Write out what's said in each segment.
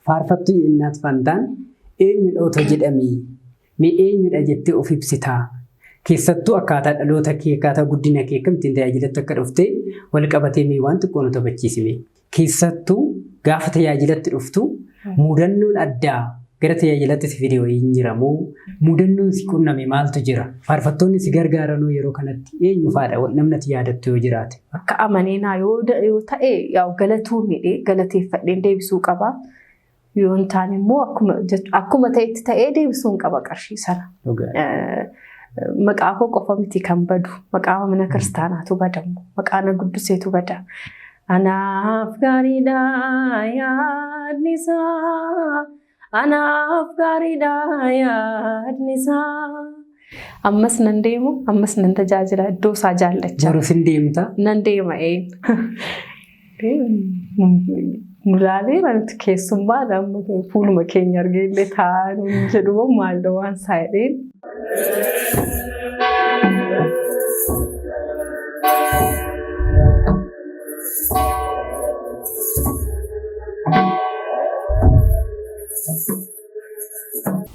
Faarfattuu Yennaatfaantaan eenyudha jedhamee mee eenyudha jettee of ibsitaa keessattuu akkaataa dhaloota kee akkaataa guddina kee akkamitti tajaajilatti akka dhuftee wal qabatee mee waan xiqqoo nu taphachiisime keessattuu gaafa tajaajilatti dhuftu mudannoon addaa gara tajaajilatti fiidiyoo hin jiramoo mudannoon si qunname maaltu jira faarfattoonni si gargaaranoo yeroo kanatti eenyu faadha namni ati yaadattu yoo jiraate akka amaneenaa yoo ta'e yaa galatuu midhee galateeffadheen deebisuu qaba. Yoon taane immoo akkuma ta'etti ta'ee deebisuun qaba qarshii sana. Maqaa koo qofa miti kan badu. Maqaa mana kiristaanaatu badamu. Maqaa na guddiseetu bada. Anaaf gaariidha yaadni isaa. Anaaf gaariidha yaadni isaa. Ammas nan deemu, ammas nan tajaajila iddoo isaa jaallacha. Boruuf hin deemta? Nan deema Mulaalee wanti keessummaa fuuluma keenya argee illee taa'anii jedhu maal waan saayidheen.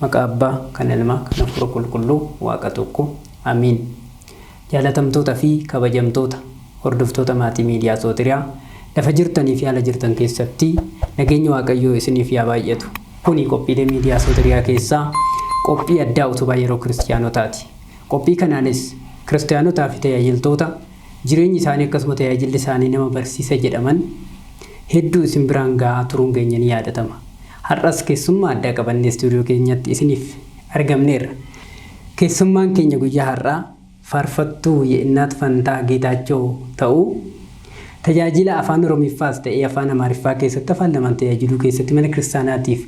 Maqaa Abbaa kan Ilmaa kan Hafuura Qulqulluu Waaqa tokko Amiin. Jaalatamtoota fi kabajamtoota hordoftoota Maatii Miidiyaa Sootiriyaa lafa jirtanii fi haala jirtan keessatti nageenya Waaqayyoo isiniif yaa baay'atu. Kuni qophiilee Miidiyaa Sootiriyaa keessaa qophii addaa utubaa Yeroo Kiristaanotaati. Qophii kanaanis kiristaanotaa fi tajaajiltoota jireenyi isaanii akkasuma tajaajilli isaanii nama barsiisa jedhaman hedduu isin biraan gahaa turuun keenya ni yaadatama. Har'as keessummaa addaa qabannee istuudiyoo keenyatti isiniif argamneerra. Keessummaan keenya guyyaa har'aa Faarfattuu Yennaatfaantaa Getaachoo ta'uu tajaajila afaan Oromiffaas ta'ee afaan Amaariffaa keessatti afaan lamaan tajaajiluu keessatti mana kiristaanaatiif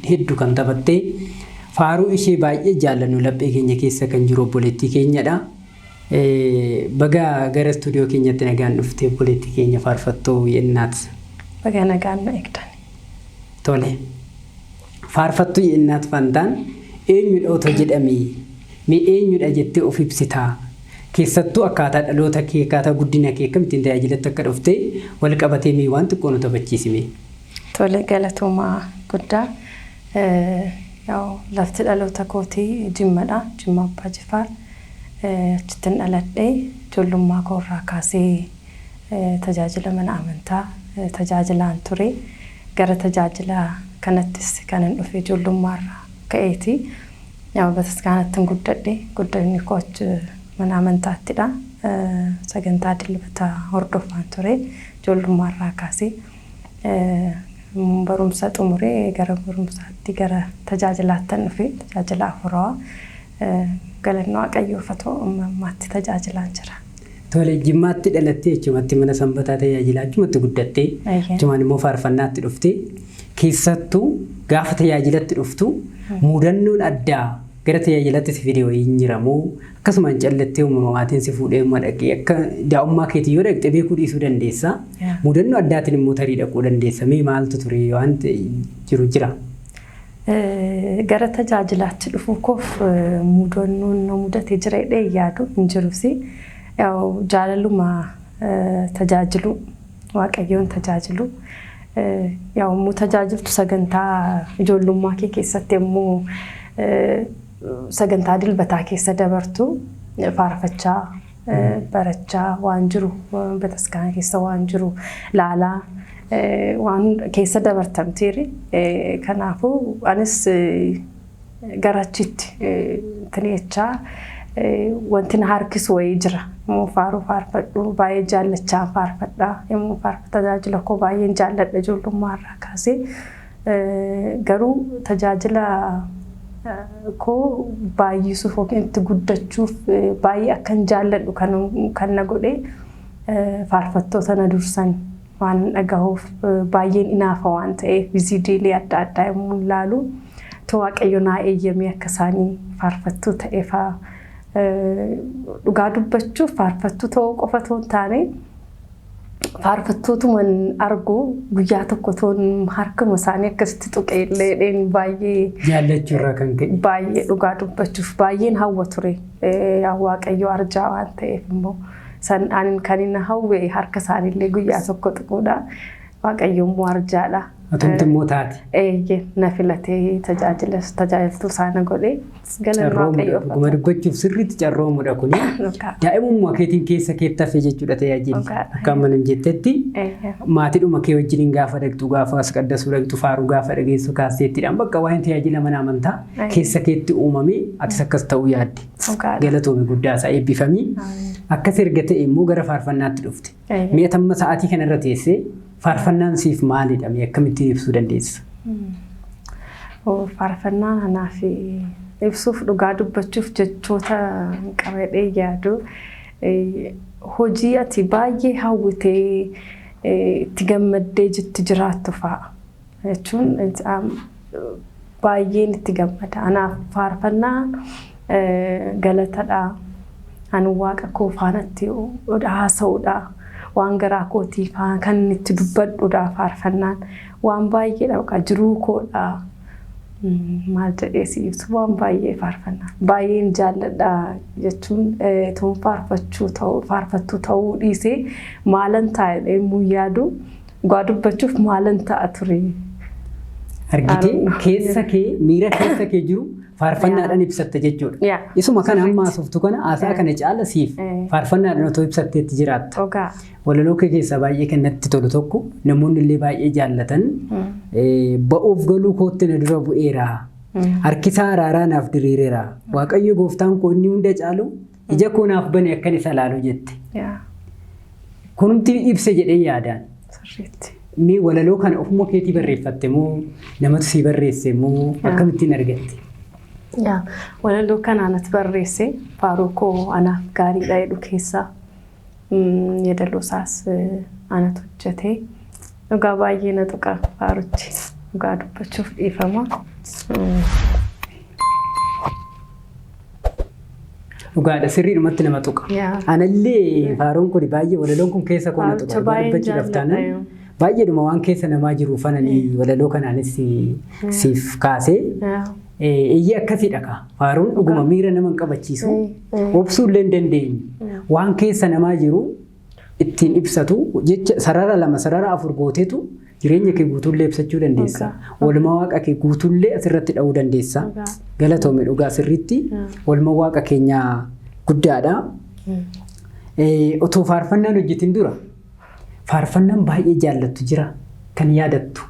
hedduu kan taphattee faaruu ishee baay'ee jaallannu laphee keenya keessa kan jiru obboleettii keenyadha. Baga gara istuudiyoo keenyatti nagaan dhuftee obboleettii keenya Faarfattuu Yennaat. Baga nagaan na eegdan. Tole. Faarfattuu Yennaatfaantaan eenyudha jedhamee mee eenyudha jettee of ibsitaa keessattuu akkaataa dhaloota kee akkaataa guddina kee akkamitti tajaajilatti akka dhuftee wal qabatee mee waan xiqqoo nu taphachiisime. Tole galatoomaa guddaa lafti dhaloota kootii Jimmadha. Jimma Abbaa Jifaar achittin dhaladhee ijoollummaa koorraa kaasee tajaajila mana amantaa tajaajilaan ture. Gara tajaajila kanattis kan hin dhufe ijoollummaarraa ka'eeti. Bataskaanatti guddadhe kooch mana amantaattidha. Sagantaa dilbataa hordofaan ture ijoollummaarraa kaasee barumsa xumuree gara barumsaatti gara tajaajilaattan dhufe tajaajila afuraa galannoo Waaqayyoof ammaatti tajaajilaan jira. Tole Jimmaatti dhalattee achumatti mana sanbataa tajaajilaa achumatti guddattee achumaan immoo faarfannaatti dhuftee keessattuu gaafa tajaajilatti dhuftu mudannoon addaa gara tajaajilatti fiidiyoo hin jiramoo akkasumaan callattee uumamaatiin si fuudhee dhaqee akka daa'ummaa keetii yoo dhaqxe beekuu dhiisuu dandeessa. Mudannoo addaatiin immoo tarii dhaquu dandeessa. Mee maaltu ture waan jiru jira? Gara tajaajilaatti dhufuu koof mudannoon na mudatee jira jedhee yaadu hin jirusi. Jaalaluma tajaajilu Waaqayyoon tajaajilu. Immoo tajaajiltu sagantaa ijoollummaa kee keessatti immoo sagantaa dilbataa keessa dabartu faarfachaa barachaa waan jiru bataskaana keessa waan jiru laalaa waan keessa dabartamteeri. Kanaafuu anis garachitti tini'echaa wanti na harkisu wayii jira. Immoo faarfadhu baay'ee jaallachaa faarfadhaa. Immoo tajaajila koo baay'een jaalladha ijoollummaarraa kaasee. Garuu tajaajila koo baay'isuuf yookiin itti guddachuuf baay'ee akkan jaalladhu kan na godhe faarfattoota na dursan waan dhagahuuf baay'een inaafa waan ta'eef viidiyolee adda addaa yommuu ilaalu Waaqayyo naa eeyyamee akka isaanii faarfattuu ta'eefaa dhugaa dubbachuuf faarfattuu ta'uu qofa otoo hin taane faarfattootuman argu guyyaa tokko toon harkuma isaanii akkasitti tuqeellee baay'ee jaallachuurraa kan ka'e baay'ee dhugaa dubbachuuf baay'een hawwa ture. Waaqayyo arjaa waan ta'eef immoo kan inni hawwe harka isaaniillee guyyaa tokko tuquudha. Waaqayyo immoo arjaadha. Atumti immoo taate. Na filatee tajaajiltuu isaanii godhee galan waaqayyoo. Dhuguma dubbachuuf sirriitti carroomudha kuni. Daa'imummaa keetiin keessa keetti hafee jechuudha tajaajilli. Akka amma nan jettetti maatiidhuma kee wajjin gaafa dhaqxu gaafa as qaddasuu dhaqxu faaruu gaafa dhageessu kaaseettiidhaan bakka waa'een tajaajila mana amantaa keessa keetti uumamee atis akkas ta'uu yaadde. Galatoomii guddaa isaa eebbifamii. Akkas erga ta'e immoo gara faarfannaatti dhufte. Mi'a tamma sa'aatii kanarra teessee faarfannaan siif maalidha? Mee akkamittiin ibsuu dandeessa? Faarfannaan anaaf ibsuuf dhugaa dubbachuuf jechoota qabadhee yaadu hojii ati baay'ee hawwitee itti gammaddee jiraattu fa'a jechuun baay'een itti gammada. Anaaf faarfannaan galatadha. Ani waaqa koo faanatti haasa'uudha. Waan garaa kootii kan itti dubbadhuudha faarfannaan. Waan baay'eedha jiruu koodha. Maal jedhee si ibsu waan baay'ee faarfannaan. Baay'een jaalladha jechuun toon faarfattuu ta'uu dhiisee maalan taa'e immoo yaadu dhugaa dubbachuuf maalan ta'a ture. Argitee keessa kee miira keessa kee jiru faarfannaadhaan ibsatte jechuudha. Isuma kana amma asoftu kana haasaa kana caala siif faarfannaadhaan otoo ibsatteetti jiraatta. Walaloo kee keessaa baay'ee kan natti tolu tokko namoonni illee baay'ee jaallatan ba'uuf galuu kootti na dura bu'eera. Harkisaa araaraa naaf diriireera. Waaqayyo gooftaan koo inni hunda caalu ija koo naaf bane akkan isa laalu jette. Kunumti ibse jedhee yaadaan. Mee walaloo kana ofuma keetii barreeffatte moo namatu si barreesse moo akkamittiin argatte? Walaloo kana anatu barreesse faaruu koo anaaf gaariidha jedhu keessaa yeedaloo isaas anatu hojjete. Dhugaa baay'ee na tuqa faaruchi. Dhugaa dubbachuuf dhiifama. Dhugaadha sirriidhumatti nama tuqa. Anallee faaruun kun baay'ee walaloon kun keessa koo na tuqa. Dubbachuudhaaf taanaan baay'eedhuma waan keessa namaa jiru fananii walaloo kanaanis siif kaasee iyyee akkasiidha ka. Faaruun dhuguma miira nama hin qabachiisu. Obsuu illee hin dandeenye. Waan keessa namaa jiru ittiin ibsatu jecha sarara lama sarara afur gooteetu jireenya kee guutuullee ibsachuu dandeessa. Walma waaqa kee guutuullee asirratti dha'uu dandeessa. Galatoomii dhugaa sirriitti walma waaqa keenyaa guddaadha. Otoo faarfannaan hojjetin dura faarfannaan baay'ee jaallattu jira kan yaadattu.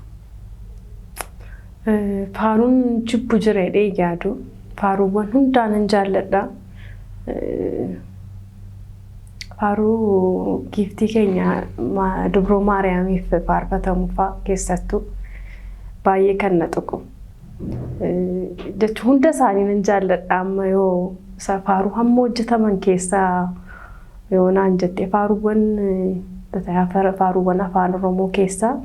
Faaruun jibbu jireedhee yaadu. Faaruuwwan hundaan hin jaalladha. Faaruu giiftii keenya dubroo Maariyaamiif faarfatamu fa'a keessattuu baay'ee kan na tuqu. Jechuun hunda isaanii hin jaalladha amma yoo faaruu hamma hojjetaman keessaa yoo naan jettee faaruuwwan afaan Oromoo keessaa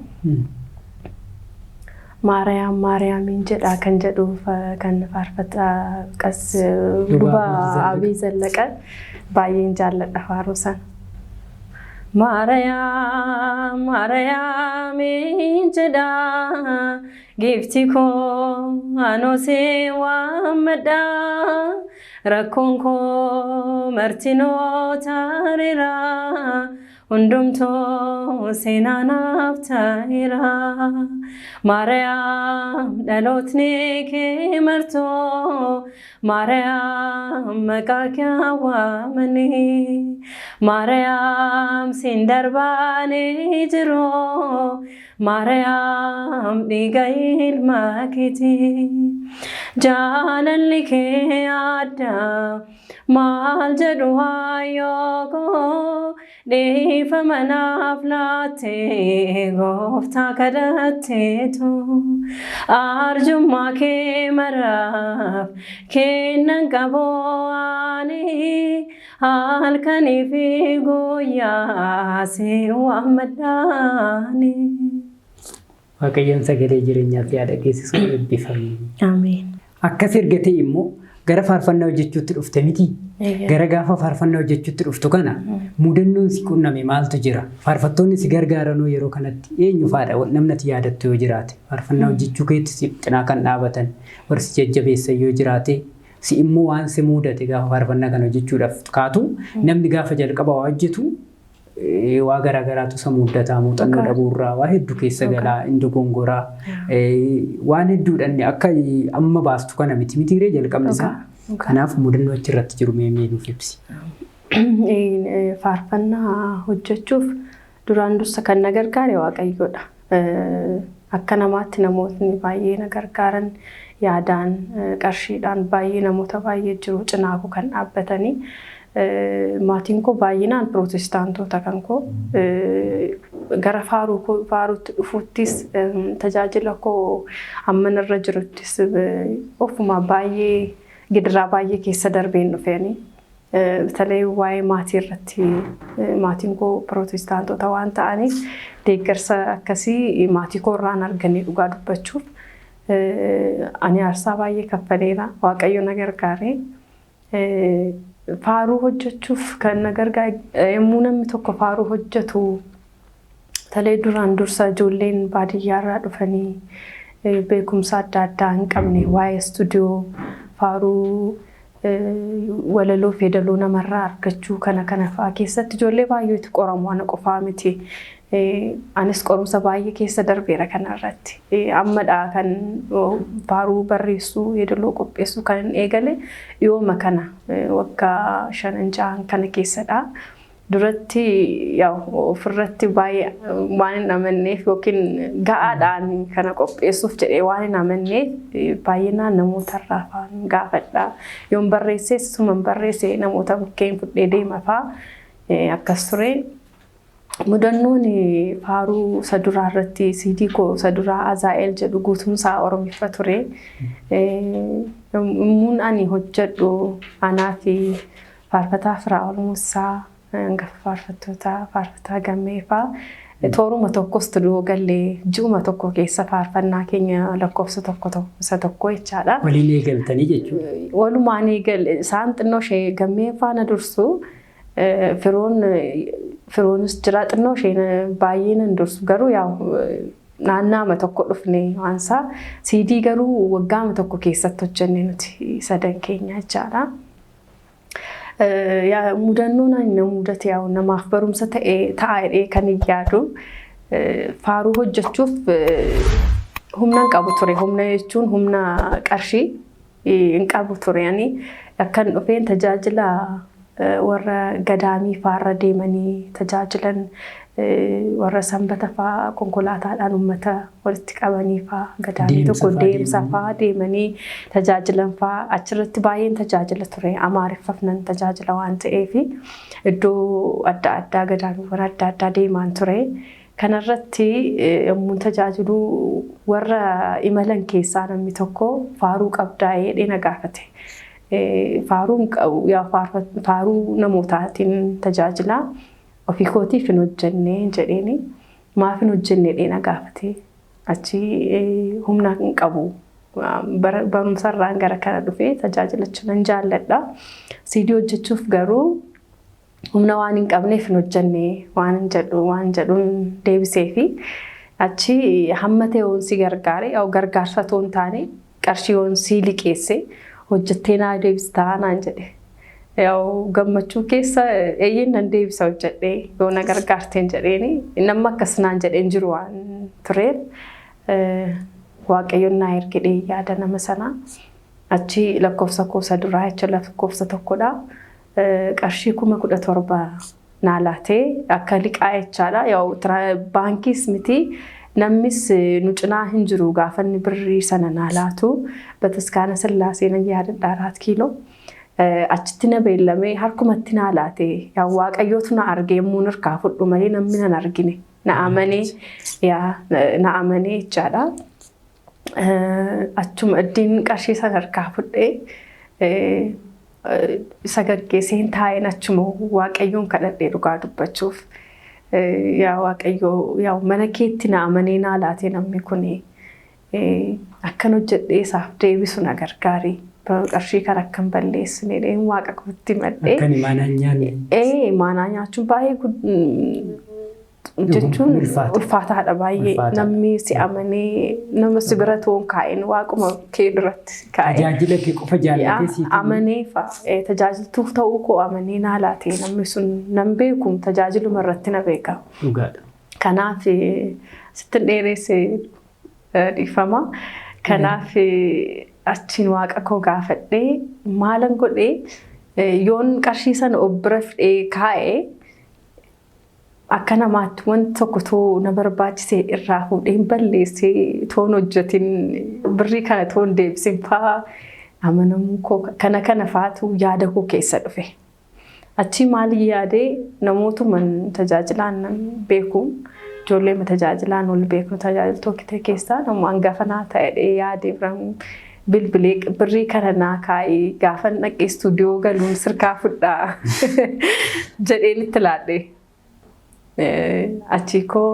Maariyaamiin jedhaa kan jedhuuf kan faarfataa qas luba Abii Zallaqa baay'een jaalladha faaruu sana. Maariyaamiin jedhaa giiftii koo anoosee waammadhaa rakkoon koo martinoo taariraa. Hundumtuu seenaa naaf ta'eera. Maariyaam dhalootni kee martoo. Maariyaam maqaa kee waamanii. Maariyaam siin darbaanii jiroo. Maariyaam dhiiga ilma keetii. Jaalalli kee addaa. Maal jedhu hayyoo koo. Dhiifama naaf laattee gooftaa kadhatteetu. Arjummaa kee maraaf kennan qaboo ani. Halkanii fi guyyaa si waammadhaani. Waaqayyoon sagalee jireenyaatti yaada geessisuu eebbifame. Ameen. Akkas erga ta'e immoo gara faarfannaa hojjechuutti dhufte miti. Gara gaafa faarfannaa hojjechuutti dhuftu kana mudannoon si qunname maaltu jira? Faarfattoonni si gargaaranuu yeroo kanatti eenyu faadha namni ati yaadattu yoo jiraate? Faarfannaa hojjechuu keetti si cinaa kan dhaabatan warri si jajjabeessan yoo jiraate si immoo waan si mudate gaafa faarfannaa kana hojjechuudhaaf kaatu namni gaafa jalqaba waa hojjetu waa garaagaraatu isa muddataa muuxannoo dhabuurraa waa hedduu keessa galaa indo gongoraa waan hedduudhaan akka amma baastu kana mitiiree jalqabni isaa kanaaf mudannoo achirratti jiru mee nuuf ibsi. Faarfannaa hojjechuuf duraan dursa kan na gargaare Waaqayyoodha. Akka namaatti namootni baay'ee na gargaaran yaadaan qarshiidhaan baay'ee namoota baay'ee jiru cinaa koo kan dhaabbatanii maatiin koo baay'inaan pirootestaantoota kan koo gara faaruutti dhufuuttis tajaajila koo amman irra jiruttis ofuma baay'ee gidiraa baay'ee keessa darbeen dhufeeni. Bitalee waa'ee maatii irratti maatiin koo pirootestaantoota waan ta'aniif deeggarsa akkasii maatii koo irraan arganii dhugaa dubbachuuf ani aarsaa baay'ee kaffaleera. Waaqayyo na gargaare. Faaruu hojjechuuf kan na gargaare yommuu namni tokko faaruu hojjetu talee duraan dursa ijoolleen baadiyyaarraa dhufanii beekumsa adda addaa hin qabne waa'ee istuudiyoo faaruu walaloo fedaloo namarraa argachuu kana fa'aa keessatti ijoollee baay'eetu qoramu ana qofaa miti. Anis qorumsa baay'ee keessa darbeera kanarratti. Ammadhaa kan faaruu barreessuu fedaloo qopheessuu kan eegale yooma kana waggaa 5-6 kana keessadha. Duratti ofirratti baay'ee waan hin amanneef yookiin ga'aadhaan kana qopheessuuf jedhee waan hin amanneef baay'inaan namoota irraa faan gaafadha. Yoon barreesses suman barreesse namoota bukkeen fudhee deema fa'aa akkas ture. Mudannoon faaruu isa duraa irratti CD koo isa duraa Azaa'el jedhu guutumsaa Oromiffa ture. Immuun ani hojjedhu anaa fi faarfataa firaa Olmuusaa hangafa faarfattootaa faarfataa gammeefaa tooruma tokko istuudiyoo gallee ji'uma tokko keessa faarfannaa keenya lakkoofsa tokko jechaadha. Waliin eegaltanii jechuudha. Walumaan eegalle isaan xinnoo ishee gammeefaa na dursu firoonis jira xinnoo ishee baay'ee nan dursu garuu naannaama tokko dhufne waansaa CD garuu waggaama tokko keessatti hojjenne nuti sadan keenya jechaadha. Mudannoon ani na mudate namaaf barumsa ta'ee kan yaadu faaruu hojjechuuf humna hin qabu ture. Humna jechuun humna qarshii hin qabu ture. Ani akkan dhufeen tajaajila warra gadaamii faarra deemanii tajaajilan warra sanbata fa'aa konkolaataadhaan uummata walitti qabanii fa'aa gadaamii tokko deemsa fa'aa deemanii tajaajilan fa'aa achirratti baay'een tajaajila ture. Amaariffaf nan tajaajila waan ta'eef iddoo adda addaa gadaamiiwwan adda addaa deemaan ture. Kanarratti yommuu tajaajilu warra imalan keessaa namni tokko faaruu qabdaa jedhee na gaafate. Faaruu namootaatiin tajaajila. Ofii kootiif hin hojjenne jedheeni maaf hin hojjenne dheena gaafate achi humna hin qabu barumsarraan gara kana dhufee tajaajilacha nan jaalladha. CD hojjechuuf garuu humna waan hin qabneef hin hojjenne waan jedhuun deebisee fi achi hamma ta'e si gargaare gargaarsa toon taane qarshii si liqeesse hojjettee naa deebistaa naan jedhe. Gammachuu keessa eeyyeen nan deebisa hojjedhee yoo na gargaarteen jedheeni namni akkas naan jedheen jiru waan tureef Waaqayyoon naa ergedhee yaada nama sanaa achi lakkoofsa koosa duraa jecha lakkoofsa tokkodha. Qarshii 17,000 naa laatee akka liqaa jechaadha. Baankiis miti namnis nu cinaa hin jiru gaafanni birrii sana naa laatu bataskaana Sillaasee nan yaadadha 4 kiiloo. Achitti na beellamee harkumatti naa laatee Waaqayyootu na argee yommuu harkaa fudhu malee namni nan argine na amanee jechaadha. Achuma iddiin qarshii sana harkaa fudhee isa gaggeesseen taa'een achuma Waaqayyoon kadhadhee dhugaa dubbachuuf Waaqayyoo mana keetti na amanee naa laatee namni kun akkan hojjedhee isaaf deebisu na gargaari. Qarshii kan akkan balleessine Waaqa kootti maddee. Akkan maanaa nyaanne. Maanaa nyaachuun baay'ee jechuun ulfaataadha baay'ee namni si amanee nama si bira toon kaa'een waaquma kee duratti kaa'ee tajaajila kee qofa jaallatee si amanee tajaajiltuuf ta'uu koo amanee naa laatee namni sun nan beekum tajaajiluma irratti na beeka. Dhugaadha. Kanaaf sitti dheeressee dhiifama. Kanaaf achiin waaqa koo gaafadhee maalan godhee yoon qarshii sana obbira fidhee kaa'ee akka namaatti wanti tokko too na barbaachisee irraa fuudhee balleessee toon hojjetin birrii kana toon deebisin fa'aa amanamuu koo kana faatu yaada koo keessa dhufe. Achi maali yaadee namootuman tajaajilaan beeku ijoollee tajaajilaan ol beeku tajaajiltoota keessaa namoo hangafanaa ta'ee yaadee bilbilee birrii kana naa kaa'ee gaafa dhaqee istuudiyoo galuun sirkaa fudhaa jedheen itti laadhee. Achi koo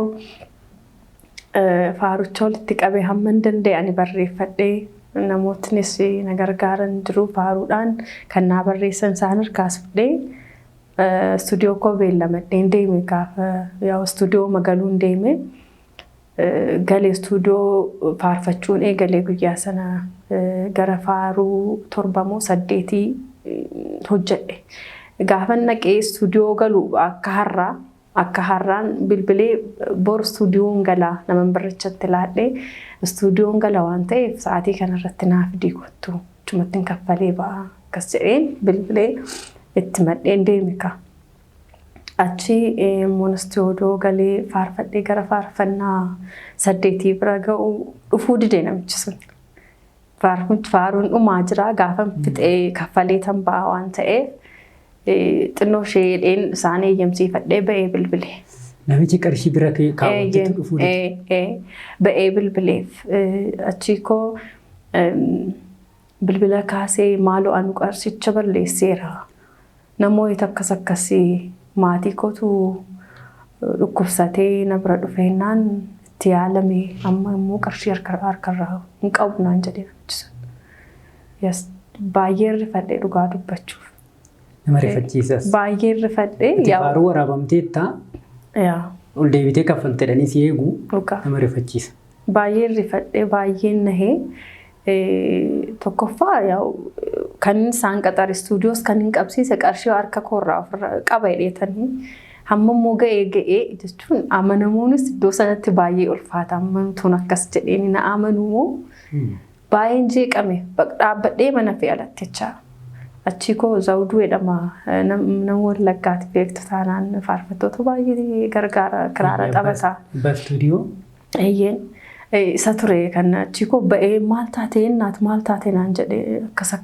faarucha walitti qabee hamma danda'e ani barreeffadhee namootnis na gargaaran jiru faaruudhaan kan naa barreessan isaan harkaas fudhee istuudiyoo koo beellamadhee deeme gaafa yaa istuudiyoo magaluun deeme galee istuudiyoo faarfachuun eegalee guyyaa sana gara faaruu 7 moo 8 hojjedhe. Gaafa dhaqee istuudiyoo galuu akka harraan bilbilee bor istuudiyoon galaa naman barreechatti laadhee istuudiyoon gala waan ta'eef sa'aatii kanarratti naaf diikottu chumatti kaffalee ba'a akkas jedheen bilbilee itti madheen deeme ka. Achi istuudiyoo galee faarfadhee gara faarfannaa 8 bira ga'u dhufuu didee namichi sun. Faaruun dhumaa jira gaafa fixee kaffalee tan ba'a waan ta'eef xinnoo sheedheen isaan eeyyamsiifadhee ba'ee bilbilee. Namichi qarshii bira kaawwateetu dhufuu dide. Ba'ee bilbileef achi koo bilbila kaasee maaloo anu qarshicha balleesseera. Namoota akkasii maatii kootu dhukkubsatee na bira dhufeennaan itti yaalame amma immoo qarshii harkarraa hin qabu naan jedhee namichi sun. Baay'ee rifadhee dhugaa dubbachuuf. Nama rifachiisas. Baay'ee rifadhee. Faaruu waraabamteetta. Ol deebitee kaffaltedhanii si eegu nama rifachiisa. Baay'ee rifadhee baay'ee nahee tokkoffaa kan isaan qaxare istuudiyoos kan hin qabsiise qarshii harka koorraa ofirraa qaba jedheetanii hamma immoo ga'ee jechuun amanamuunis iddoo sanatti baay'ee ulfaata amantuun akkas jedheen na amanuu baay'een jeeqame dhaabbadhee mana fi alatti jechaa. Achi koo zawduu jedhama nama Wallaggaatti beektu taanaan faarfattoota baay'ee gargaara kiraara taphataa. Istuudiyoo? Eeyyeen isa ture kan achi koo ba'ee maal taatee naan jedhee akkas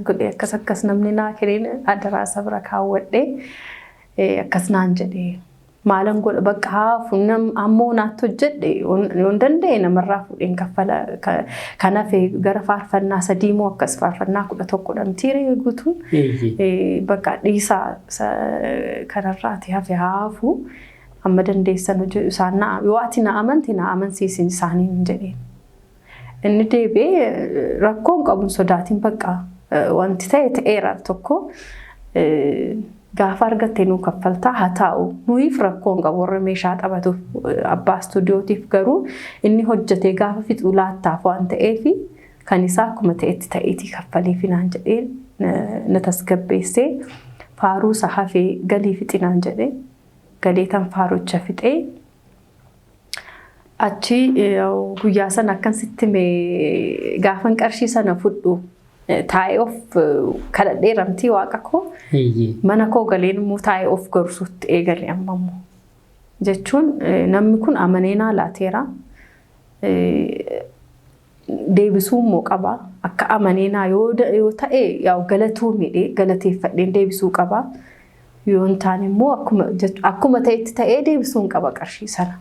godhee akkas namni naa kenneen adaraasa bira kaawwadhee akkas naan jedhee maalan godha bakka haafu ammoo naatti hojjedhe yoon danda'e namarraa fuudheen kaffala kanaaf gara faarfannaa 3 moo akkas faarfannaa 11 dhamtiiree guutuun bakka dhiisaa kanarraati hafe haafu amma dandeessan hojii isaan yoo ati na amanti na amansiisin isaanii hin jedheen. Inni deebi'ee rakkoon qabuun sodaatiin bakka wanti ta'eera tokko gaafa argattee nuu kaffaltaa haa taa'u nuyiif rakkoon qabu warra meeshaa taphatuuf abbaa istuudiyootiif garuu inni hojjetee gaafa fixuu laattaaf waan ta'eef kan isaa akkuma ta'etti ta'eetii kaffaliif naan jedhee na tasgabbeessee faaruu isa hafee galii fixinaan jedhee galee tan faarucha fixee achi guyyaa sana akkasitti gaafan qarshii sana fudhu taa'ee of kadhadhee ramtii waaqa koo mana koo galeen immoo taa'ee of gorsuutti eegale ammammoo jechuun namni kun amanee naa laateera deebisuu immoo qaba akka amanee naa yoo ta'e galatuu miidhee galateeffadheen deebisuu qaba yoo hin taane immoo akkuma ta'etti ta'ee deebisuun qaba qarshii sana.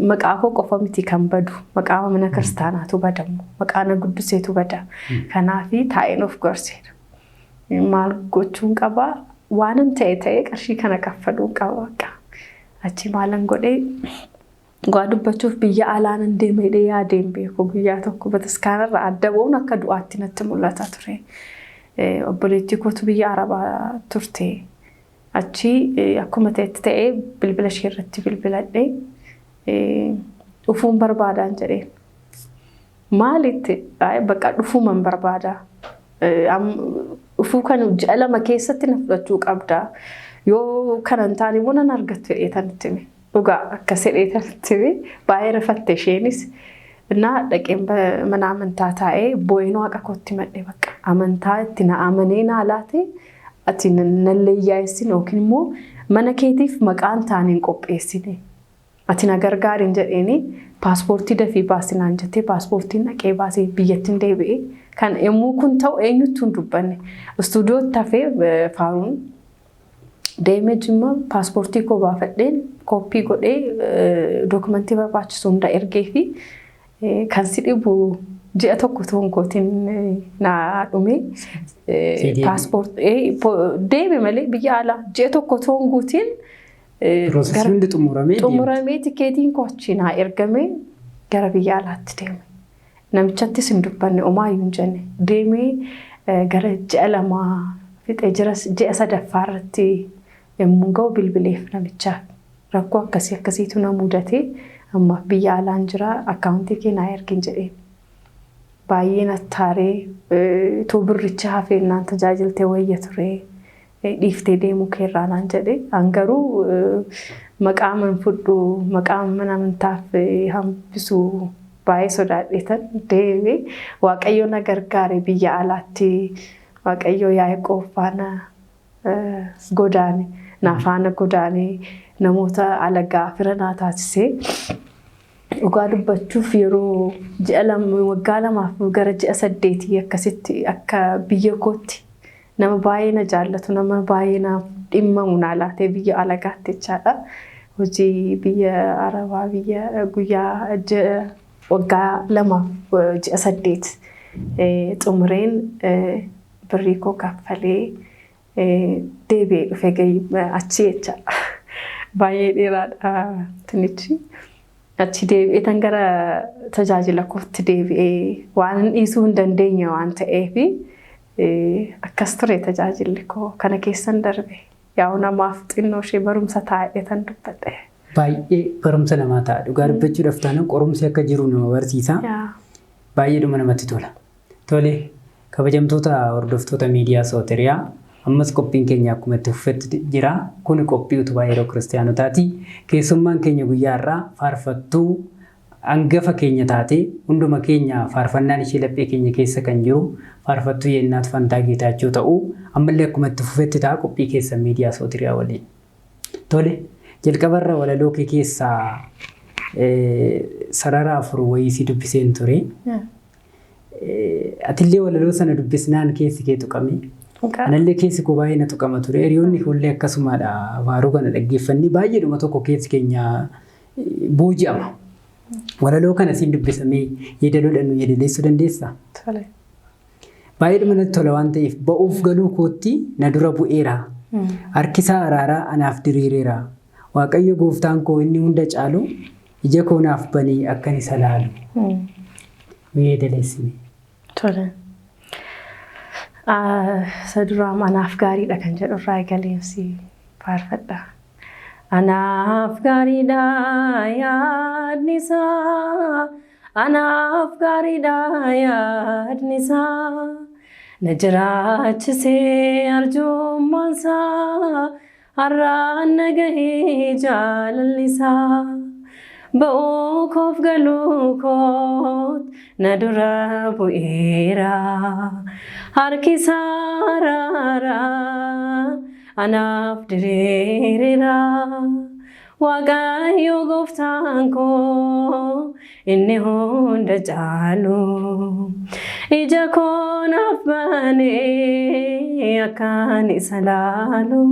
Maqaa koo qofa miti kan badu maqaa mana kiristaanaatu badamu maqaa na guddiseetu bada kanaaf taa'een of gorseera maal gochuun qaba waan ta'e qarshii kana kaffaluun qaba achi maalan godhee gaa dubbachuuf biyya alaan deemee yaadeen beeku guyyaa tokko bataskaanarraa adda ba'uun akka du'aatti natti mul'ata ture. Obboleettii kootu biyya Arabaa turte achi akkuma ta'e bilbila ishee irratti bilbiladhee dhufuun barbaadaan jedheen. Maalitti bakka dhufuuman barbaada. Dhufuu kan ji'a 2 keessatti na fudhachuu qabda. Yoo kanan taane immoo nan argattu jedheetan itti hime. Dhugaa akkas jedheetan itti hime. Baay'ee rifatte isheenis. Innaa dhaqeen mana amantaa taa'ee boo'een waaqa kootti madde bakka amantaa itti na amanee naa laate ati nallee yaa'essin yookiin immoo mana keetiif maqaan taaniin qopheessine. Ati na gargaariin jedheeni paaspoortii dafii baasinaan jettee paaspoortiin dhaqee baasee biyyattiin deebi'ee kan yommuu kun ta'u eenyutti hin dubbanne. Istuudiyootti hafee faaruun deemee jimma paaspoortii koo baafadheen kooppii godhee dookumentii barbaachisu hunda ergee fi kan si dhibu ji'a tokko tonkootiin naa dhume paaspoortii deebi malee biyya alaa ji'a tokko tonguutiin Prosesii hundi xumuramee tikeetiin koo achi naa ergame gara biyya alaatti deeme. Namichattis hin dubbanne omaayyuu hin jenne deemee gara ji'a 2 fixee jira ji'a 3ffaa irratti yommuu ga'u bilbileef namichaaf rakkoo akkasiitu na mudate amma biyya alaan jira akkaawuntii kee naa ergin jedheen. Baay'ee nattaaree tuu birricha hafeennaan tajaajiltee wayya ture. Dhiiftee deemuu keerraa naan jedhe hangaruu maqaa man fudhu maqaa mana amantaaf hambisu baay'ee sodaadheetan deeme waaqayyo na gargaare biyya alaatti waaqayyo Yaaqoob faana godaane naafaana godaane namoota alagaa fira naa taasisee dhugaa dubbachuuf yeroo waggaa 2 gara ji'a 8 akkasitti akka biyya kootti nama baay'ee na jaallatu nama baay'ee na dhimmamu naa laatee biyya alagaatti jechaadha. Hojii biyya Arabaa biyya guyyaa waggaa 2 ji'a 8 xumureen birrii koo kaffalee deebi'ee dhufee achi jechaadha. Baay'ee dheeraadha tinichi. Achi deebi'ee tan gara tajaajila kootti deebi'ee waan dhiisuu hin dandeenye waan ta'eef akkas ture tajaajilli koo kana keessan darbe yaa'u namaaf xinnoo ishee barumsa taa'ee tan dubbadhe. Baay'ee barumsa namaa ta'a. Dhugaa dubbachuudhaaf taanaan qorumsi akka jiru nama barsiisa. Baay'ee dhuma namatti tola. Tole kabajamtoota hordoftoota miidiyaa Sootiriyaa ammas qophiin keenya akkuma itti fufetti jira. Kun qophii utubaa yeroo kiristaanotaati. Keessummaan keenya guyyaa irraa faarfattuu hangafa keenya taate hunduma keenya faarfannaan ishee laphee keenya keessa kan jiru Faarfattuu Yennaatfaantaa Getaachoo ta'uu ammallee akkuma itti fufetti ta'a qophii keessa miidiyaa Sootiriyaa waliin. Tole jalqabarra walaloo kee keessaa sarara 4 wayii si dubbiseen ture. Atillee walaloo sana dubbisnaan keessi kee tuqame. Anallee keessi koo baay'ee na tuqama ture. Hiriyoonni fuullee akkasumadha faaruu kana dhaggeeffanni baay'eedhuma tokko keessi keenya booji'ama. Walaloo kana siin dubbisamee yeedaloodhaan nu yeedaleessuu dandeessaa? Tole. Baay'eedhuma natti tola waan ta'eef ba'uuf galuu kootti na dura bu'eera. Harkisaa araaraa anaaf diriireera. Waaqayyo gooftaan koo inni hunda caalu ija koo naaf banii akkan isa laalu. Yeedaleessine. Tole. Saduraam anaaf gaariidha kan jedhu irraa eegaleemsi faarfadha. Anaaf gaariidha yaadnisaa. Anaaf gaariidha yaadnisaa. Na jiraachisee arjummaansaa. Har'aan na gahee jaalallisaa. Ba'uu koof galuu koot na dura bu'eera. Harkisaa araaraa anaaf diriireera. Waaqayyo gooftaan koo inni hunda caalu. Ija koo naaf banee akkan isa laalu.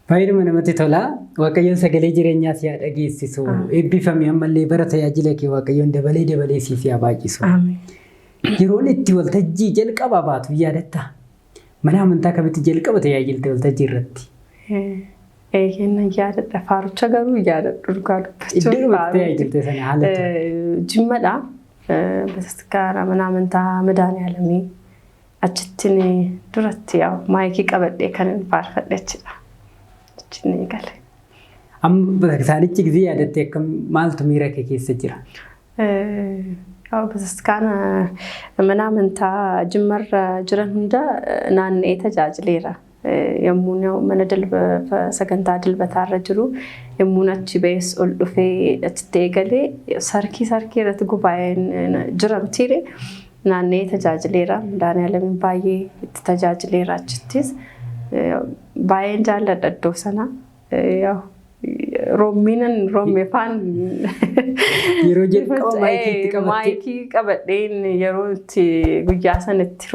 Baay'eedhuma namatti tola. Waaqayyoon sagalee jireenyaa si haa dhageessisu. Eebbifame ammallee bara tajaajila kee Waaqayyoon dabalee siif haa baay'isu. Yeroon itti waltajjii jalqabaa baatu yaadatta? Mana amantaa kamitti jalqaba tajaajilte waltajjii irratti? Eeyyeen yaadadha. Faarucha garuu yaadadhu dhugaa dubbachuu. Iddoo irratti tajaajilte sana haalatti? Jimmadha. Bataskaara mana amantaa Madaanii Alamii achittiin duratti maayikii qabadhee kan faarfadhe jechuudha. Achittiin gale. Amma isaanichi gisee yaadattee akkam maaltu miira kee keessa jira? Bataskaana mana amantaa Jimmarra jiran hunda naanna'ee tajaajileera. Yommuu mana sagantaa dilbataarra jiru yommuu achi ba'es ol dhufee achitti eegalee sarkii irratti gubaa'een jiramtiire naanna'ee tajaajileera. Daani'aalamiin baay'ee itti tajaajileera achittis. Baay'een jaalladha iddoo sana. Roomee faan yeroo jalqaba maayikii qabadheen yeroo itti guyyaa sanatti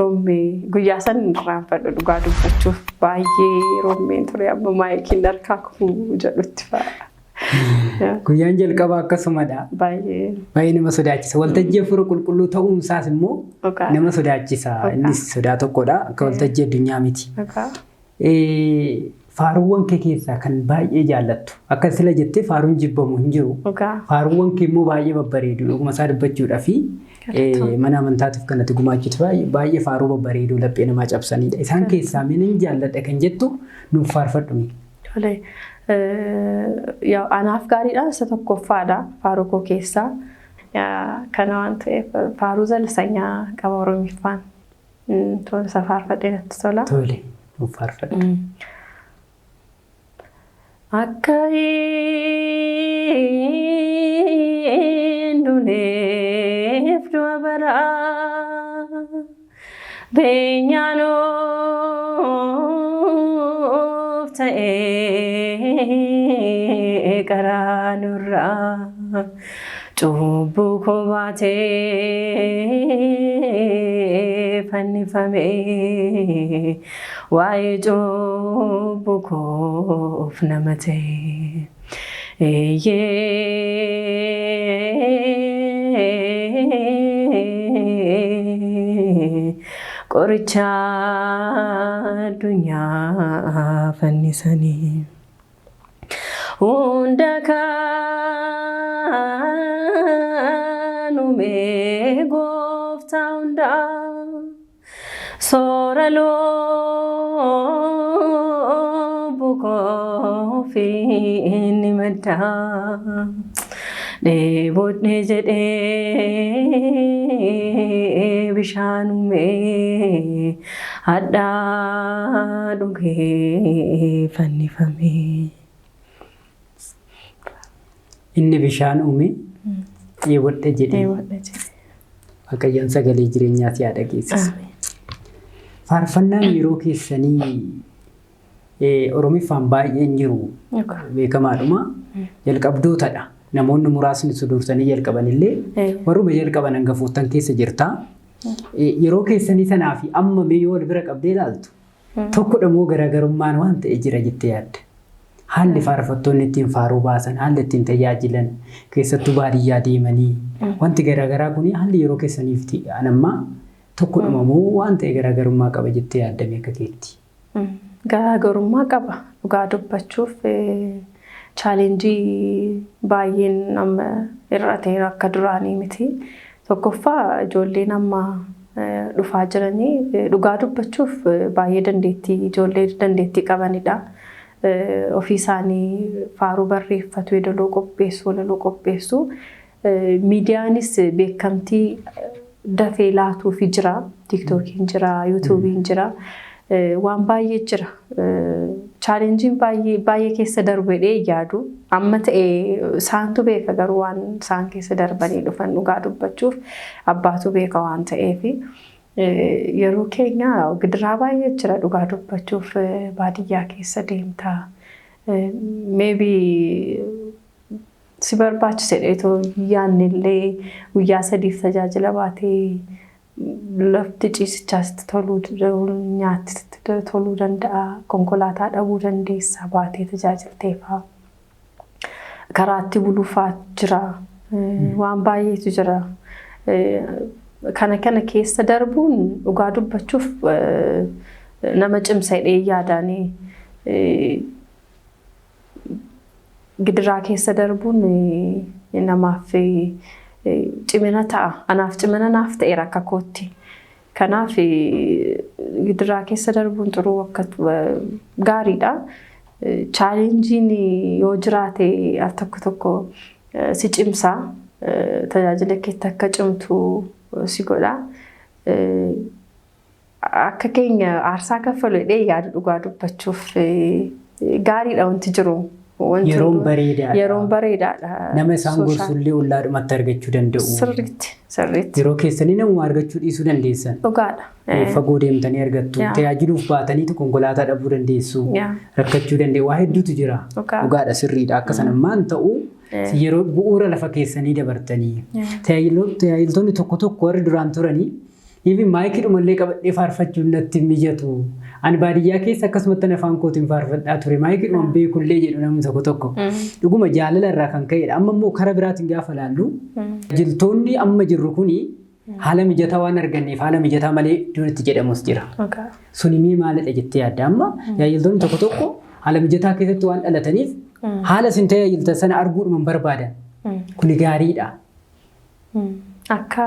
guyyaa san irraanfadhu dhugaa dubbachuuf baay'ee roomeen ture amma maayikiin harkaa kufuu jedhutti fa'a. Guyyaan jalqaba akkasumadha. Baay'ee nama sodaachisa. Waltajjii hafuura qulqulluu ta'uunsaas immoo nama sodaachisa. Innis sodaa tokkodha. Akka waltajjii addunyaa miti. Faaruuwwan kee keessaa kan baay'ee jaallattu akka sila jettee faaruun jibbamu hin jiru. Faaruuwwan kee immoo baay'ee babbareedu dhuguma isaa dubbachuudhaa fi mana amantaatiif kanatti gumaachitu baay'ee faaruu babbareedu laphee namaa cabsanidha. Isaan keessaa miinin jaalladha kan jettu nuuf faarfadhu. Anaaf gaariidhaan isa tokkoffaadha faaruu koo keessaa. Kana waan ta'eef faaruu zalsanyaa qaba Oromiffaan. Isa faarfadhee natti tola. Tole nuuf faarfadhu. Akka hin duuneef du'a baraa beenyaan of ta'ee karaa nurraa cubbuu koo baatee fannifamee waa'ee cubbuu koof nama ta'e. Qoricha addunyaa fannisanii hunda kan uume gooftaa hundaa soora lubbuu koofi inni maddaa dheebodhee jedhee bishaan uume addaa dhugee fannifame. Inni bishaan uume dheebodhee jedhee Waaqayyoon sagalee jireenyaas yaada geessisa. Faarfannaan yeroo keessanii Oromiffaan baay'een jiru beekamaadhuma jalqabdootadha. Namoonni muraasni sudursanii jalqabanillee warruma jalqaban hangafoottan keessa jirta. Yeroo keessanii sanaa fi amma yoo wal bira qabdee ilaaltu tokkodha moo garaagarummaan waan ta'e jira jettee yaadda? Haalli faarfattoonni ittiin faaruu baasan, haalli ittiin tajaajilan, keessattuu baadiyyaa deemanii wanti garaagaraa kun haalli yeroo keessaniif anammaa tokkodhuma moo waan ta'e garaagarummaa qaba jettee yaaddame akka keetti? Garaagarummaa qaba. Dhugaa dubbachuuf chaalenjii baay'een amma irra ta'e akka duraanii miti. Tokkoffaa ijoolleen amma dhufaa jiranii dhugaa dubbachuuf baay'ee dandeettii ijoollee dandeettii qabanidha. Ofii isaanii faaruu barreeffatu, yeedaloo qopheessu, walaloo qopheessu. Miidiyaanis beekamtii dafee laatuufi jira. TikTokiin jira, YouTubein jira. Waan baay'ee jira. Chaalenjiin baay'ee keessa darbedhee yaadu. Amma ta'ee isaantu beeka garuu waan isaan keessa darbanii dhufan dhugaa dubbachuuf abbaatu beeka waan ta'eefi. Yeroo keenya gidiraa baay'ee jira dhugaa dubbachuuf baadiyyaa keessa deemtaa. Maybe si barbaachisedha itoo yaannillee guyyaa 3 tajaajila baatee lafti ciisichaatti toluu nyaatti toluu danda'a. Konkolaataa dhabuu dandeessa baatee tajaajilteefaa. Karaatti buluufaa jira. Waan baay'eetu jira. Kana keessa darbuun dhugaa dubbachuuf nama cimsadhee yaadaanii gidiraa keessa darbuun namaaf cimina ta'a. Anaaf cimina naaf ta'eera akka kootti. Kanaaf gidiraa keessa darbuun xuruu akka gaariidha. Chaalenjiin yoo jiraate al tokko si cimsaa tajaajila keetti akka cimtu si godha. Akka keenya aarsaa kaffaluudhee yaada dhugaa dubbachuuf gaariidha wanti jiru. Yeroon bareedaadha. Nama isaan gorsullee ollaadhumatti argachuu danda'u. Sirriitti. Yeroo keessanii namuma argachuu dhiisuu dandeessan. Dhugaadha. Fagoo deemtanii argattu. Tajaajiluuf baataniitu konkolaataa dhabuu dandeessu. Rakkachuu danda'u. Waa hedduutu jira. Dhugaadha sirriidha. Akka sanammaan ta'u yeroo bu'uura lafa keessanii dabartanii. Tajaajiltoonni tokko warri duraan turanii even maayikii dhumallee qabadhee faarfachuun natti mijatu. Ani baadiyyaa keessa akkasumatti afaan kootiin faarfadhaa ture. Maayikii dhuman beekullee jedhu namni tokko. Dhuguma jaalala irraa kan ka'edha. Amma immoo karaa biraatiin gaafa laallu tajaajiltoonni amma jirru kuni haala mijataa waan arganneef haala mijataa malee iddoon itti jedhamus jira. Suni maalidha jettee yaadda? Amma tajaajiltoonni tokko haala mijataa keessatti waan dhalataniif haala isin tajaajiltan sana arguudhuman barbaadan. Kuni gaariidha. Akka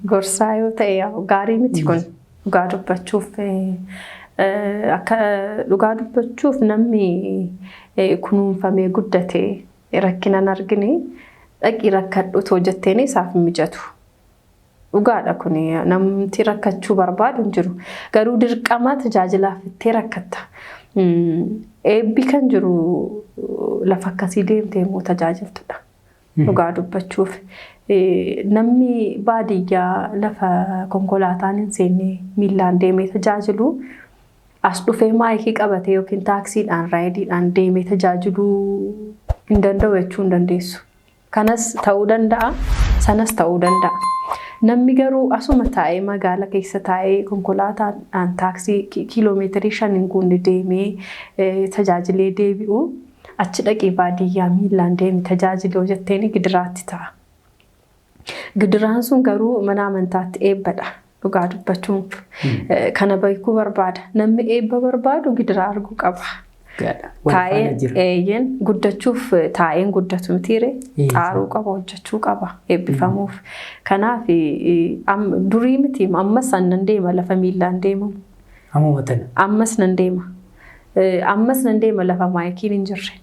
gorsaa yoo ta'e gaarii miti kun dhugaa dubbachuuf akka dhugaa dubbachuuf namni kunuunfamee guddatee rakkinaan argine dhaqii rakkadhu otoo jetteen isaaf mijatu. Dhugaadha kun namti rakkachuu barbaadu hin jiru. Garuu dirqama tajaajilaaf ittee rakkatta. Eebbi kan jiru lafa akkasii deemtee immoo tajaajiltudha. Dhugaa dubbachuuf. Namni baadiyyaa lafa konkolaataan hin seenne miillaan deemee tajaajilu as dhufee maayikii qabatee yookiin taaksiidhaan raayidiidhaan deemee tajaajiluu hin danda'u jechuu hin dandeessu. Kanas ta'uu danda'a, sanas ta'uu danda'a. Namni garuu asuma taa'ee magaala keessa taa'ee konkolaataan taaksii kiiloomeetirii 5 hin guunne deemee tajaajilee deebi'u achi dhaqee baadiyyaa miillaan deemee tajaajiluu jetteen gidiraatti ta'a. Gidiraan sun garuu mana amantaatti eebbadha. Dhugaa dubbachuun kana beekuu barbaada. Namni eebba barbaadu gidiraa arguu qaba. Taa'een guddachuuf taa'een guddatu mitiire xaaruu qaba hojjechuu qaba eebbifamuuf. Kanaaf durii miti ammas nan deema lafa miillaan deemamu. Ammas nan deema lafa maayikiin hin jirre.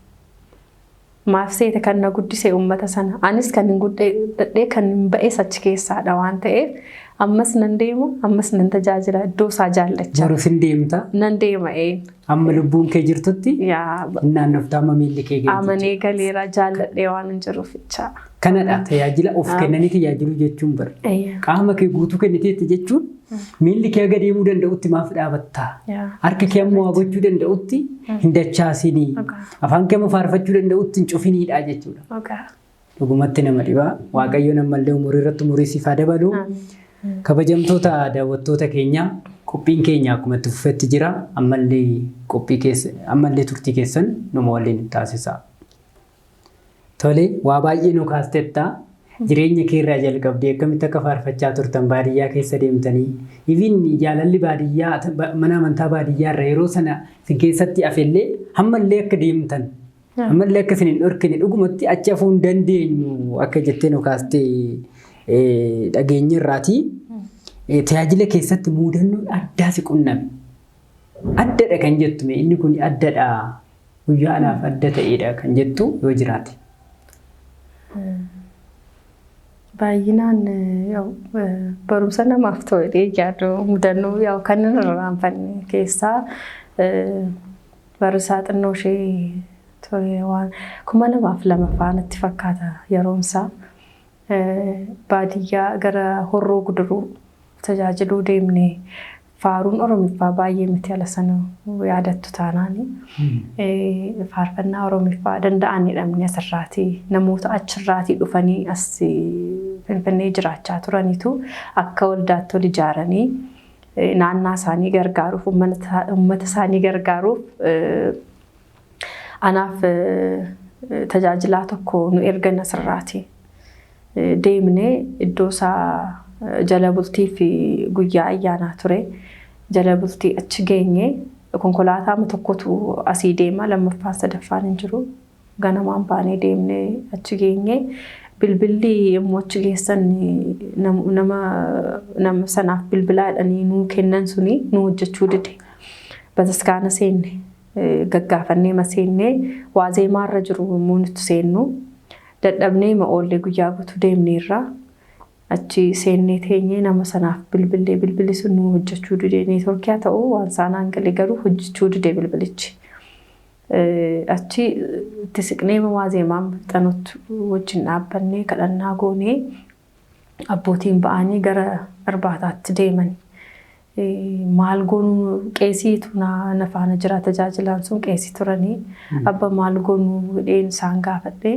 Maaf seete kan na guddise uummata sana. Anis kan hin guddadhee kan hin ba'es achi keessaadha waan ta'eef ammas nan deema ammas nan tajaajila iddoo isaa jaallachaa. Barus hin deemta? Nan deema Amma lubbuun kee jirtutti? Naannoftaa amma miilli kee geejjiba. Amanee galeera jaalladhee waan hin jiruuf jecha. Kanadha tajaajila of kennanii tajaajilu jechuun bara. Qaama kee guutuu kenniteetti jechuun miilli kee aga deemuu danda'utti maaf dhaabattaa? Harka kee ammoo gochuu danda'utti hin dachaasinii. Afaan kee ammoo faarfachuu danda'utti hin cufiniidha jechuudha. Dhugumatti nama dhibaa. Waaqayyoon ammallee umurii irratti umurii siif haa dabalu. Kabajamtoota daawwattoota keenyaa qophiin keenya akkuma itti fufetti jira. Ammallee turtii keessan numa waliin taasisaa. Tole waa baay'ee nu kaastetta. Jireenya kee irraa jalqabdee akkamitti akka faarfachaa turtan baadiyyaa keessa deemtanii even jaalalli baadiyyaa mana amantaa baadiyyaa irra yeroo sana isin keessatti hafellee hammallee akka deemtan hammallee akka isin hin dhorkine dhugumatti achi hafuu hin dandeenyu akka jettee nu kaastee dhageenya irraati. Tajaajila keessatti muudannoon addaa si qunname. Addadha kan jettu inni kun addadha guyyaa anaaf adda ta'edha kan jettu yoo jiraate. Baay'inaan barumsa namaaf ta'ee yaadu mudannoo kan irraanfanne keessaa barumsa xinnoo ishee ture waan 2002 faanatti fakkaata yeroonsaa baadiyyaa gara horroo guduruu tajaajiluu deemne faaruun Oromiffaa baay'ee miti ala sana yaadattu taanaani. Faarfannaa Oromiffaa danda'an jedhamni asirraatii namoota achirraatii dhufanii as Finfinnee jiraachaa turanitu akka waldaatti ol ijaaranii naannaa isaanii gargaaruuf uummata isaanii gargaaruuf anaaf tajaajilaa tokko nu ergan asirraatii deemnee iddoo isaa jala bultii fi guyyaa ayyaanaa ture. Jala bultii achi geenye konkolaataa tokkotu asii deema lammaffaan sadaffaan hin jiru. Ganamaan baanee deemnee achi geenye bilbilli mochi keessan nama sanaaf bilbilaadhanii nuu kennan suni nuu hojjechuu dide. Bataskaana seenne gaggaafannee maseennee waazeemaarra jiru yommuu nuti seennu dadhabnee oollee guyyaa guutuu deemneerra achi seennee teenyee nama sanaaf bilbilli sun nuu hojjechuu dide. Neetworkii ta'uu waan saanaan galee garuu hojjechuu dide bilbilichi. Achi itti siqnee waazeemaan xanutti wajjin dhaabbannee kadhannaa goonee abbootiin ba'anii gara irbaataatti deeman. Maal goonuu qeesiitu na faana jira tajaajilaan sun qeesii turanii abba maal goonuu jedheen isaan gaafadhee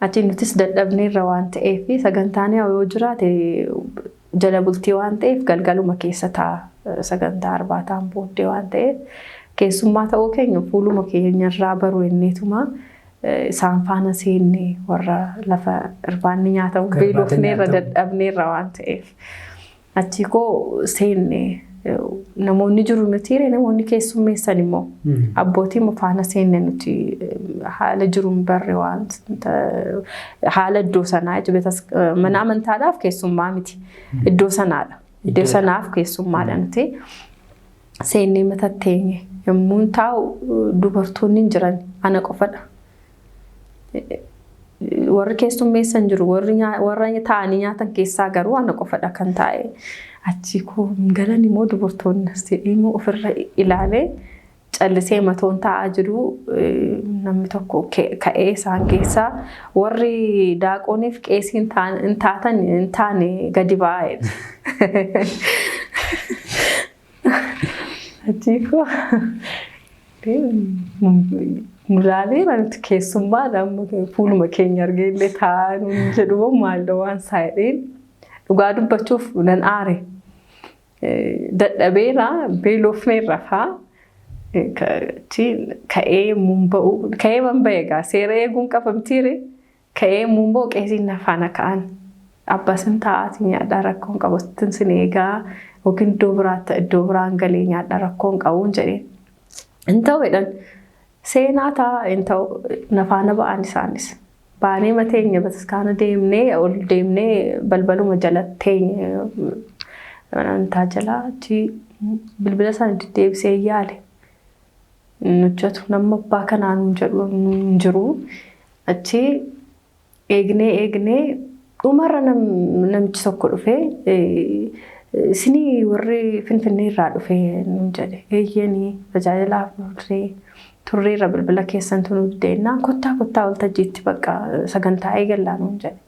achi nutis dadhabneerra waan ta'eef sagantaan yoo jiraate jala bultii waan ta'eef galgaluma keessa ta'a sagantaa irbaataan booddee waan ta'eef keessummaa ta'uu keenya fuuluma keenyarraa baruu inneetuma isaan faana seenne warra lafa irbaanni nyaatamu beelofneerra dadhabneerra waan ta'eef achi koo seenne namoonni jiru nuti namoonni keessummeessan immoo abbootiin faana seenne nuti haala jiruun barre waan haala iddoo sanaa mana amantaadhaaf keessummaa miti iddoo sanaaf keessummaadha nuti seennee matatteenye. Yommuu taa'u dubartoonni jiran ana qofadha. Warri keessummeessan jiru warra taa'anii nyaatan keessaa garuu ana qofadha kan taa'e. Achi koo galan immoo dubartoonni immoo ofirra ilaalee callisee matoon taa'aa jiru namni tokko ka'ee isaan keessaa warri daaqooniif qeesiin hin taane gadi ba'ee. Achiko mulaalee wanti keessummaadhaan fuuluma keenya argeellee taa'an jedhu maalidha waan saayidheen dhugaa dubbachuuf nan aare dadhabeera beelofneerra fa'aa ka'ee muunba'u ka'ee manba'e egaa seera eeguun qabamtiire ka'ee muunba'u qeesiin nafaana ka'an abbasin taa'aatii nyaadhaa rakkoon qabattin sin eegaa Okin iddoo biraan galee nyaadhaa rakkoon qabuun jedheen. Hin ta'u jedhan seenaa ta'a hin ta'u nafaana ba'an isaanis. Baanee mateenya bataskaana deemnee ol deemnee balbaluma jala teenye amantaa jalaa achi bilbila sana deddeebisee yaale. Nuchatu nama abbaa kanaan jedhu jiru achi eegnee dhumarra namichi tokko dhufee Sini warri Finfinnee irraa dhufee nuun jedhe eeyyanii tajaajilaaf turreerra bilbila keessan tunuu deennaan kottaa waltajjiitti bakka sagantaa eegallaa nuun jedhe.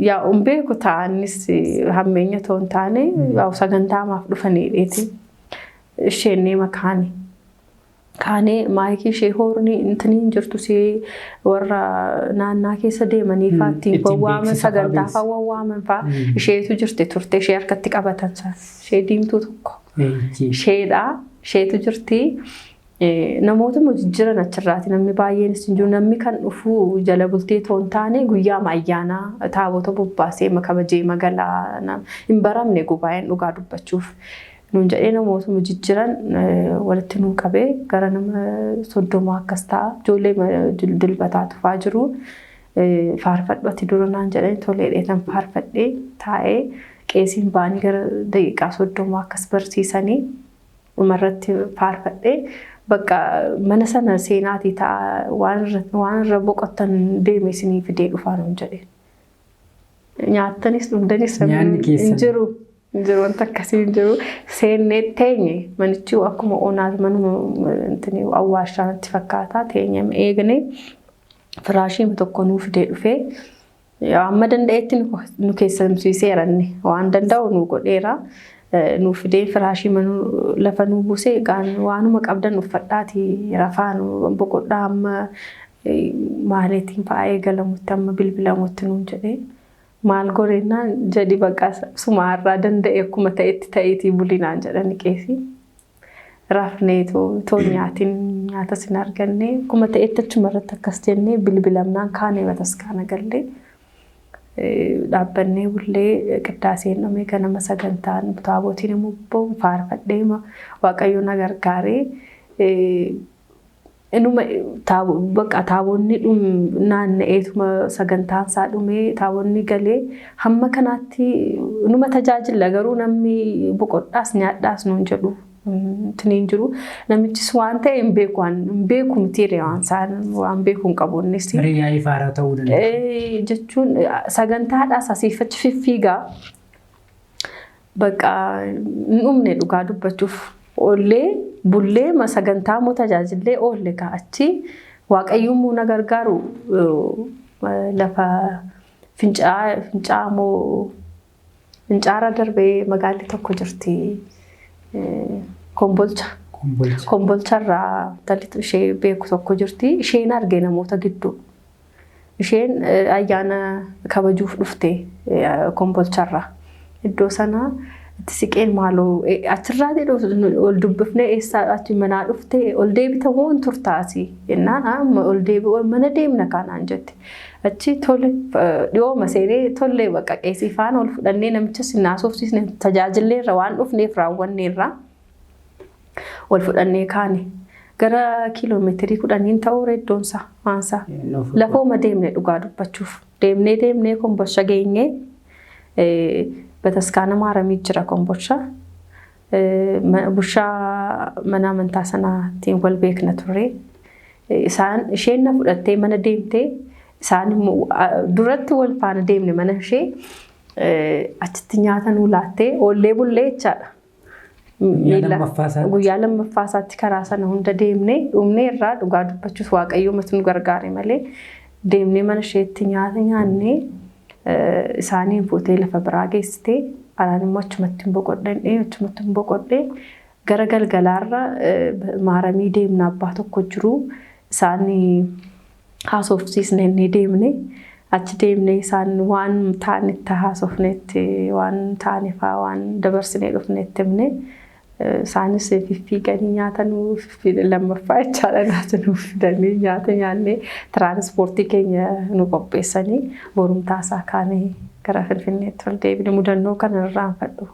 Yaa beeku ta'anis hammeenya toon taane sagantaa maaf dhufaniidheeti isheenii makaanii. Kaanee maayikii ishee hoorni intiniin jirtu si warra naannaa keessa deemanii fa'aatti wawwaaman sagantaa fa'aa wawwaaman fa'aa isheetu jirti turte ishee harkatti qabatan ishee diimtuu tokko isheetu jirti namoota jijjiiran achirraati namni baay'een jiru namni kan dhufu jala bultee toon taane guyyaa ayyaanaa taabota bobbaasee kabajee magaalaa hin baramne gubaa'een dhugaa dubbachuuf. Nuun jedhee namoota jijjiiran walitti nuu qabee gara nama 30 akkas ta'a. Ijoollee dilbataa tufaa jiru. Faarfadhu dura naan jedhanii tolee dheetan faarfadhee taa'ee qeesiin baanii gara daqiiqaa 30 akkas barsiisanii dhumarratti faarfadhee bakka mana sana seenaatii ta'a waan irra boqottan deeme isinii fidee dhufaa nuun jedhee. Nyaattanis dhugdanis hin jiru. Jiru wanta akkasii jiru seennee teenye manichi akkuma oonaas manuma awwaashaatti fakkaata teenye eegne firaashii tokko nuuf fidee dhufee amma danda'etti nu keessumsiiseeranne waan danda'u nu godheera nuuf fidee firaashii lafa nu buusee waanuma qabdan uffadhaati rafaan boqodhaa amma maaleetiin fa'aa eegalamutti amma bilbilamutti nuun jedhee. Maal goreenaan jadi bakka sumaarraa danda'e akkuma ta'etti ta'eetii bulinaan jedhani qeesii. Rafnee toon nyaata sin arganne akkuma ta'etti achumarratti akkas jennee bilbilamnaan kaanee bataskaana gallee dhaabbannee bullee qiddaaseen dhumee ganama sagantaan taabotiin immoo faarfadhee waaqayyo na gargaaree inuma taabonni naanna'eetuma sagantaan isaa dhumee taabonni galee hamma kanaatti inuma tajaajila garuu namni boqodhaas nyaadhaas nuun jedhu tiniin jiru namichis waan ta'e hin beeku mitiire waan beeku hin qabuunnis. Riyaa ifaaraa ta'uu danda'a. Jechuun sagantaadhaas asiifachi fiffiigaa bakka hin dhumne dhugaa dubbachuuf oollee bullee sagantaa moo tajaajillee oolle ka'achi waaqayyoon moo na gargaaru lafa fincaa'aa moo fincaara darbee magaalli tokko jirti. Kombolcharraa tallitu ishee beeku tokko jirti. Isheen argee namoota gidduu. Isheen ayyaana kabajuuf dhufte kombolcharraa. Iddoo sana itti siqeen maaloo achirraa ol dubbifnee eessaa achi manaa dhufte ol deebitamoo hin turtaasi jennaan ol deebi'u mana deemna kanaan jette. Achi tole dhiyooma seenee tollee bakka qeesii faana ol fudhannee namicha sinnaasuufsiisne tajaajilleerra waan dhufneef raawwanneerra ol fudhannee kaane gara kiiloomeetirii 10 ta'uu iddoonsa maansa lafooma deemne dhugaa dubbachuuf deemnee kombolcha geenye bataskaana maaramii jira kombolcha bushaa mana amantaa sanaatiin wal beekna turre isheen na fudhattee mana deemtee isaan duratti wal faana deemne mana ishee achitti nyaata nuu laattee oollee bullee jechaadha. Guyyaa lammaffaasaatti karaa sana hunda deemne dhumne irraa dhugaa dubbachuuf waaqayyo matu nu gargaare malee deemnee mana isheetti nyaata nyaannee isaaniin fuutee lafa biraa geessitee anaan immoo achumatti hin boqodhee gara galgalaarra maaramii deemna abbaa tokko jiru isaanii haasofsiisne inni deemne achi deemne isaan waan taanitti haasofnetti waan taanifaa waan dabarsinee dhufnetti himne isaanis fiffiiganii nyaata nuuf lammaffaa jechaadha nyaata nuuf fidanii nyaata nyaannee tiraanspoortii keenya nu qopheessanii borumtaasaa kaanee gara Finfinneetti ol deebine mudannoo kana irraanfadhu.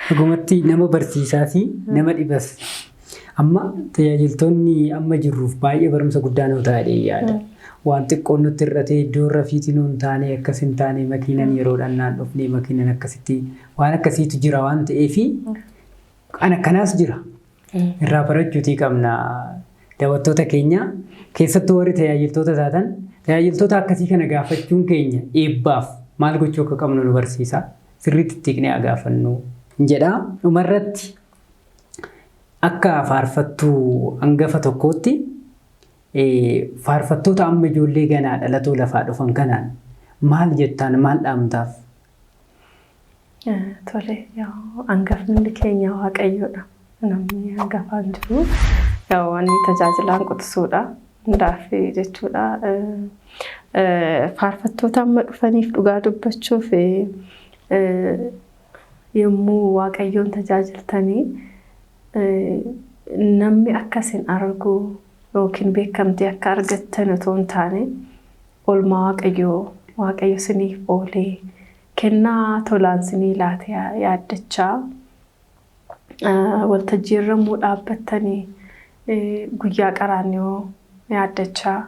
Dhugumatti nama barsiisaa fi nama dhibas. Amma tajaajiltoonni amma jirruuf baay'ee barumsa guddaa nuu ta'ee yaada. Waan xiqqoon nutti irratee iddoo rafiitii nuun taane akkas hin taane makiinan yeroodhaan naan dhufnee makiinan akkasitti waan akkasiitu jira waan ta'eefi kan akkanaas jira. Irraa barachuutii qabna daawwattoota keenya keessattuu warri tajaajiltoota taatan tajaajiltoota akkasii kana gaafachuun keenya eebbaaf maal gochuu akka qabnu nu barsiisa. Sirriitti ittiiqnee gaafannu jedha. Dhumarratti akka faarfattuu hangafa tokkootti faarfattoota amma ijoollee ganaa dhalatoo lafaa dhufan kanaan maal jettaan maal dhaamtaaf? Tole hangafni keenya waaqayyoodha. Namni hangafaan jiru wanni tajaajilaan qottisuudha. Hundaaf jechuudha. Faarfattoota amma dhufaniif dhugaa dubbachuuf yommuu waaqayyoon tajaajiltanii namni akkasin argu yookiin beekamtii akka argattan otoo hin taane olmaa waaqayyo siniif oolee kennaa tolaan sinii laate yaaddachaa waltajjii irramuu dhaabbattanii guyyaa qaraannoo yaaddachaa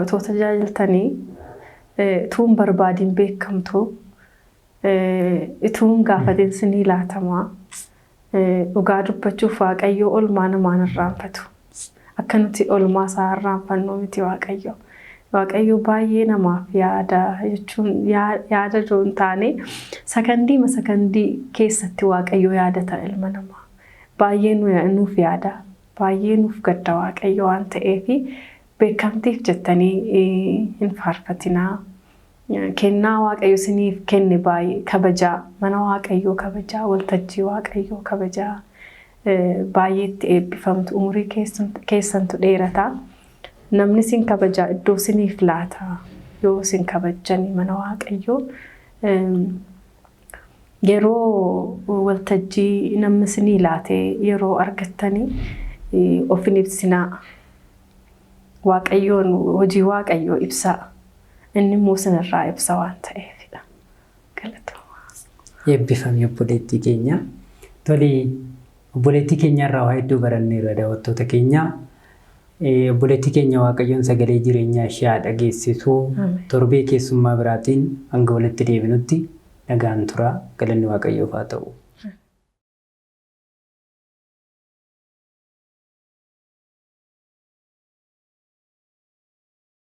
otoo tajaajiltanii tuun barbaadiin beekamtu ituun gaafatiin sinii laatamaa dhugaa dubbachuuf waaqayyo olmaa namaan irraanfatu. Akka nuti olmaa isaa irraanfannu miti waaqayyo. Waaqayyo baay'ee namaaf yaada jechuun yaada doon taane sakandii keessatti waaqayyo yaadata ilma namaa. Baay'ee nuuf yaada. Baay'ee nuuf gadda waaqayyo waan ta'eef beekamtiif jettanii hin faarfatinaa. Kennaa waaqayyo siniif kenne baay'ee kabajaa mana waaqayyo kabajaa waltajjii waaqayyo kabajaa baay'eetti eebbifamtu umurii keessantu dheerataa namni sin kabajaa iddoo siniif laata yoo sin kabajjanii mana waaqayyo yeroo waltajjii namni sinii laatee yeroo argattanii ofin ibsinaa waaqayyoon hojii waaqayyo ibsaa. Inni muusin irraa ibsa waan ta'eefidha. Galatoomaa. Eebbifamee obboleettii keenya. Tole obboleettii keenya irraa waa hedduu baranneerra daawwattoota keenya. Obboleettii keenya Waaqayyoon sagalee jireenyaa ishee haa dhageessisu. Torbee keessummaa biraatiin hanga walitti deebinutti nagaan turaa. Galanni Waaqayyoof haa ta'u.